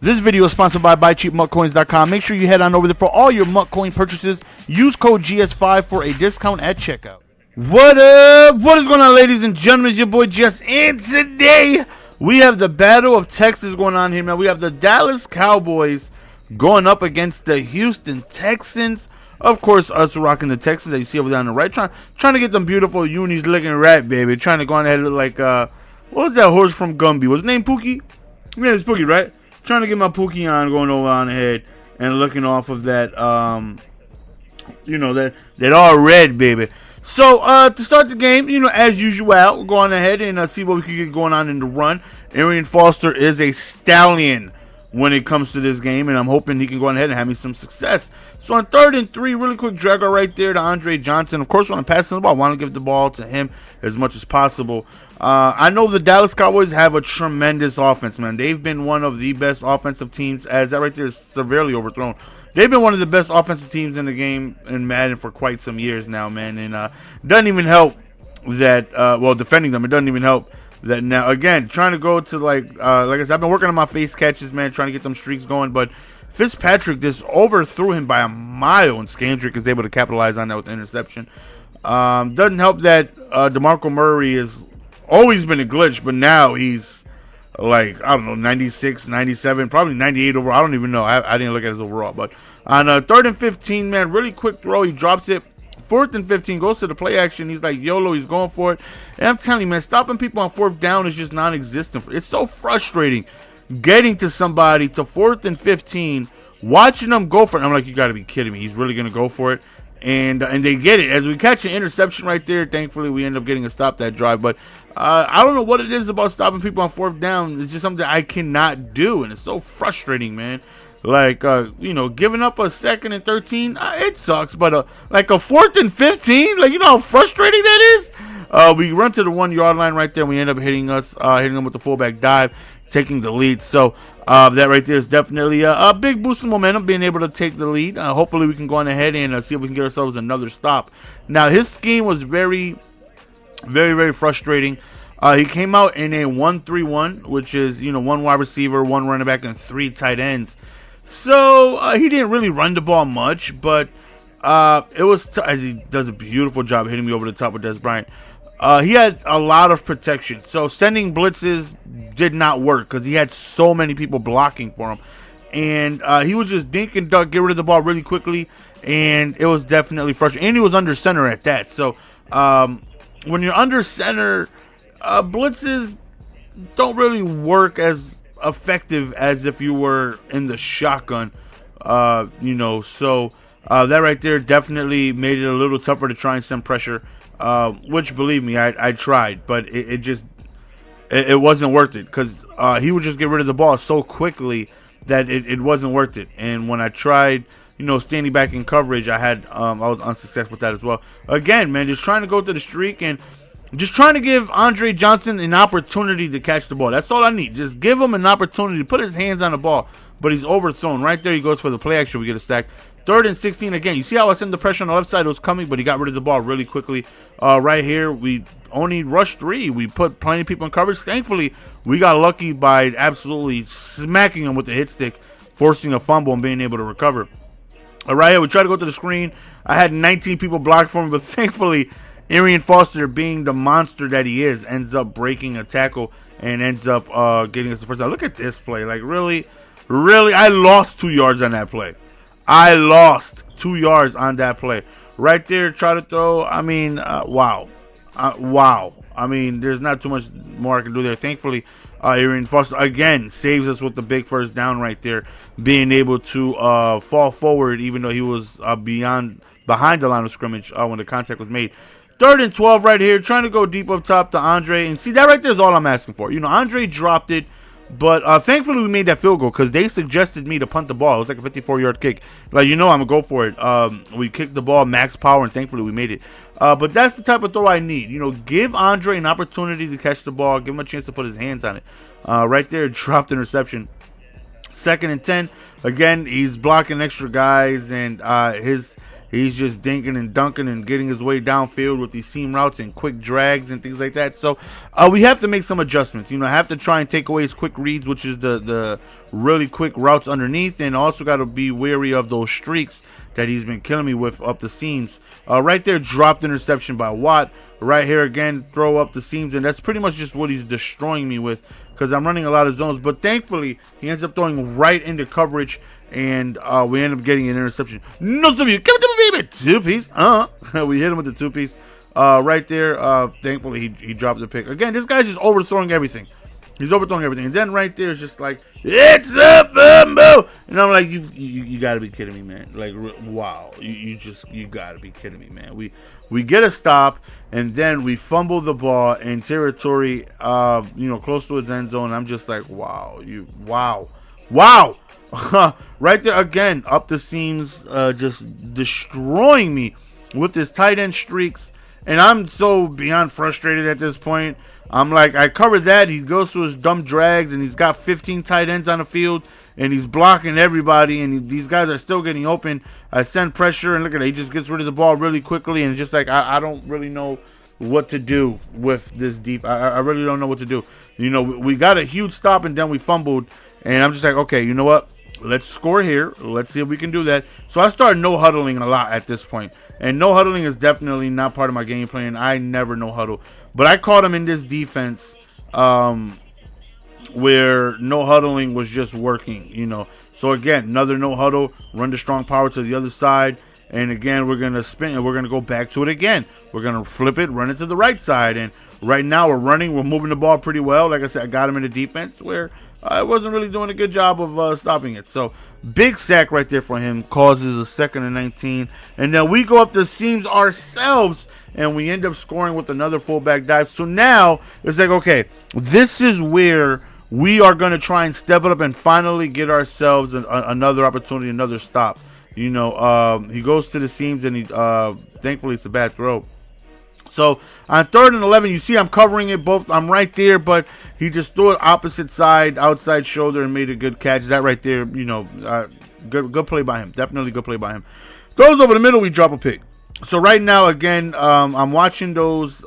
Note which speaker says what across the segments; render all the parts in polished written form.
Speaker 1: This video is sponsored by BuyCheapMutCoins.com. Make sure you head on over there for all your MUT coin purchases. Use code GS5 for a discount at checkout. What up? What is going on, ladies and gentlemen? It's your boy GS, and today we have the Battle of Texas going on here, man. We have the Dallas Cowboys going up against the Houston Texans. Of course, us rocking the Texans that you see over there on the right. Trying to get them beautiful unis looking right, baby. Trying to go on ahead and look like, what was that horse from Gumby? Was his name Pookie? Yeah, it's Pookie, right? Trying to get my Pookie on, going over on ahead and looking off of that, that all red, baby. So, to start the game, as usual, we'll go on ahead and see what we can get going on in the run. Arian Foster is a stallion when it comes to this game, and I'm hoping he can go on ahead and have me some success. So, on 3rd and 3, really quick dragger right there to Andre Johnson. Of course, when I'm passing the ball, I want to give the ball to him as much as possible. I know the Dallas Cowboys have a tremendous offense, man. They've been one of the best offensive teams, as that right there is severely overthrown. They've been one of the best offensive teams in the game in Madden for quite some years now, man. And doesn't even help that, defending them, it doesn't even help that now. Again, trying to go to, like I said, I've been working on my face catches, man, trying to get them streaks going. But Fitzpatrick just overthrew him by a mile, and Scandrick is able to capitalize on that with the interception. Doesn't help that DeMarco Murray has always been a glitch, but now he's like, I don't know, 96, 97, probably 98 overall. I don't even know. I didn't look at his overall. But on 3rd and 15, man, really quick throw. He drops it. 4th and 15, goes to the play action. He's like, YOLO, he's going for it. And I'm telling you, man, stopping people on 4th down is just non-existent. It's so frustrating getting to somebody to 4th and 15, watching them go for it. I'm like, you got to be kidding me. He's really going to go for it. And they get it. As we catch an interception right there, thankfully we end up getting a stop that drive. But I don't know what it is about stopping people on 4th down. It's just something I cannot do, and it's so frustrating, man. Like, giving up a 2nd and 13, it sucks. But like a 4th and 15, like, you know how frustrating that is? We run to the 1 yard line right there, and we end up hitting them with the fullback dive, taking the lead. So that right there is definitely a big boost of momentum, being able to take the lead. Hopefully we can go on ahead and see if we can get ourselves another stop. Now, his scheme was very, very, very frustrating. He came out in a 1-3-1, which is, 1 wide receiver, 1 running back, and 3 tight ends. So he didn't really run the ball much, but it was as he does a beautiful job hitting me over the top with Des Bryant. He had a lot of protection, so sending blitzes did not work because he had so many people blocking for him, and he was just dink and duck, get rid of the ball really quickly, and it was definitely frustrating. And he was under center at that, so when you're under center, blitzes don't really work as effective as if you were in the shotgun, so that right there definitely made it a little tougher to try and send pressure, which, believe me, I tried, but it wasn't worth it because he would just get rid of the ball so quickly that it wasn't worth it. And when I tried, standing back in coverage, I was unsuccessful with that as well. Again, man, just trying to go through the streak and just trying to give Andre Johnson an opportunity to catch the ball. That's all I need. Just give him an opportunity to put his hands on the ball. But he's overthrown. Right there, he goes for the play action. We get a sack. 3rd and 16 again. You see how I sent the pressure on the left side? It was coming, but he got rid of the ball really quickly. Right here, we only rushed 3. We put plenty of people in coverage. Thankfully, we got lucky by absolutely smacking him with the hit stick, forcing a fumble and being able to recover. Right here, we tried to go to the screen. I had 19 people blocked for me, but thankfully, Arian Foster, being the monster that he is, ends up breaking a tackle and ends up getting us the first down. Look at this play. Like, really, I lost 2 yards on that play. I lost 2 yards on that play. Right there, try to throw. I mean, wow. Wow. I mean, there's not too much more I can do there. Thankfully, Arian Foster, again, saves us with the big first down right there, being able to fall forward even though he was behind the line of scrimmage when the contact was made. 3rd and 12 right here, trying to go deep up top to Andre. And see, that right there is all I'm asking for. Andre dropped it, but thankfully we made that field goal because they suggested me to punt the ball. It was like a 54-yard kick. Like, I'm going to go for it. We kicked the ball max power, and thankfully we made it. But that's the type of throw I need. Give Andre an opportunity to catch the ball. Give him a chance to put his hands on it. Right there, dropped interception. 2nd and 10. Again, he's blocking extra guys, and his He's just dinking and dunking and getting his way downfield with these seam routes and quick drags and things like that. So we have to make some adjustments. I have to try and take away his quick reads, which is the really quick routes underneath, and also got to be wary of those streaks that he's been killing me with up the seams. Right there, dropped interception by Watt. Right here again, throw up the seams, and that's pretty much just what he's destroying me with, because I'm running a lot of zones. But thankfully, he ends up throwing right into coverage, and we end up getting an interception. No, some of you, give it to me, baby. Two-piece. We hit him with the two-piece. Right there, thankfully, he dropped the pick. Again, this guy's just overthrowing everything. He's overthrowing everything. And then right there is just like, it's a fumble. And I'm like, you got to be kidding me, man. Like, wow. You got to be kidding me, man. We get a stop, and then we fumble the ball in territory, close to his end zone. I'm just like, wow. Wow. Right there, again, up the seams, just destroying me with his tight end streaks. And I'm so beyond frustrated at this point. I'm like, I covered that. He goes through his dumb drags, and he's got 15 tight ends on the field, and he's blocking everybody, and these guys are still getting open. I send pressure, and look at it. He just gets rid of the ball really quickly, and it's just like, I don't really know what to do with this deep. I really don't know what to do. We got a huge stop, and then we fumbled, and I'm just like, okay, you know what? Let's score here. Let's see if we can do that. So I started no huddling a lot at this point. And no huddling is definitely not part of my game plan. I never no huddle. But I caught him in this defense where no huddling was just working, So again, another no huddle, run the strong power to the other side. And again, we're going to spin and we're going to go back to it again. We're going to flip it, run it to the right side. And right now we're moving the ball pretty well. Like I said, I got him in the defense where I wasn't really doing a good job of stopping it. So big sack right there for him, causes a 2nd and 19. And then we go up the seams ourselves, and we end up scoring with another fullback dive. So now it's like, okay, this is where we are going to try and step it up and finally get ourselves another opportunity, another stop. He goes to the seams, and thankfully it's a bad throw. So on 3rd and 11, you see I'm covering it both. I'm right there, but he just threw it opposite side, outside shoulder, and made a good catch. That right there, good play by him. Definitely good play by him. Throws over the middle, we drop a pick. So right now, again, I'm watching those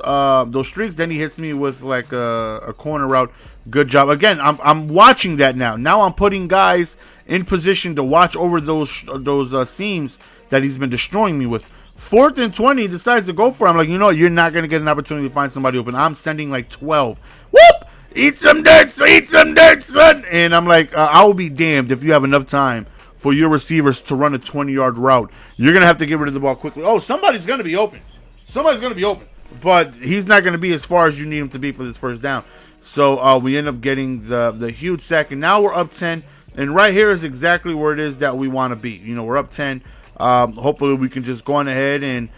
Speaker 1: streaks. Then he hits me with like a corner route. Good job. Again, I'm watching that now. Now I'm putting guys in position to watch over those seams that he's been destroying me with. 4th and 20, he decides to go for it. I'm like, you're not going to get an opportunity to find somebody open. I'm sending like 12. Whoop! Eat some dirt, son! And I'm like, I'll be damned if you have enough time for your receivers to run a 20-yard route. You're going to have to get rid of the ball quickly. Oh, somebody's going to be open. But he's not going to be as far as you need him to be for this first down. So we end up getting the huge sack, and now we're up 10. And right here is exactly where it is that we want to be. We're up 10. Hopefully we can just go on ahead and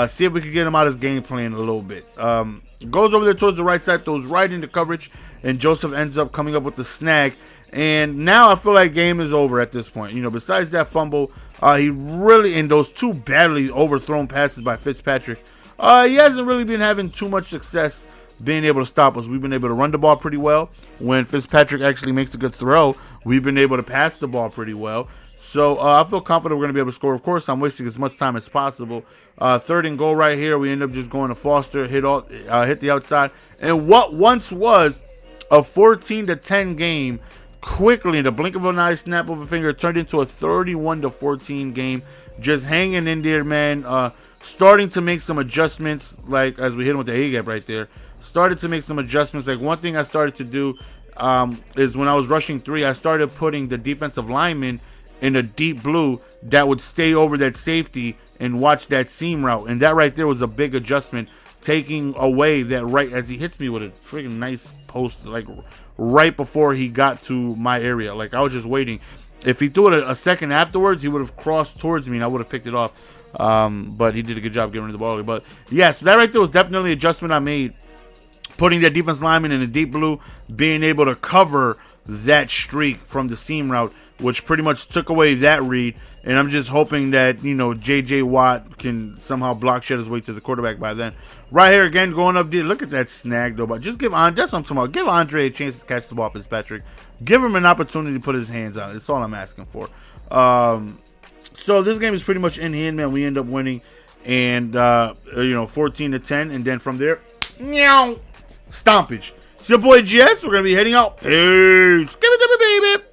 Speaker 1: see if we can get him out of his game plan a little bit. Goes over there towards the right side, throws right into coverage, and Joseph ends up coming up with the snag. And now I feel like game is over at this point. Besides that fumble, he really, in those two badly overthrown passes by Fitzpatrick, he hasn't really been having too much success being able to stop us. We've been able to run the ball pretty well. When Fitzpatrick actually makes a good throw, we've been able to pass the ball pretty well. So I feel confident we're going to be able to score. Of course, I'm wasting as much time as possible. 3rd and goal right here. We end up just going to Foster, hit the outside. And what once was a 14-10 game, quickly, in the blink of an eye, snap of a finger, turned into a 31-14 game. Just hanging in there, man. Starting to make some adjustments, like as we hit him with the A-gap right there. Started to make some adjustments. Like one thing I started to do is when I was rushing 3, I started putting the defensive lineman in a deep blue that would stay over that safety and watch that seam route. And that right there was a big adjustment, taking away that right as he hits me with a freaking nice post, like right before he got to my area. Like I was just waiting. If he threw it a second afterwards, he would have crossed towards me and I would have picked it off. But he did a good job getting rid of the ball. But yeah, so that right there was definitely an adjustment I made. Putting that defense lineman in a deep blue, being able to cover that streak from the seam route, which pretty much took away that read. And I'm just hoping that, J.J. Watt can somehow block shed his way to the quarterback by then. Right here again, going up there. Look at that snag, though. But just that's what I'm talking about. Give Andre a chance to catch the ball, Fitzpatrick. Give him an opportunity to put his hands on it. That's all I'm asking for. So this game is pretty much in hand, man. We end up winning, and 14-10, and then from there, meow, stompage. It's your boy Jess. We're gonna be heading out. Peace. Give it to me, baby.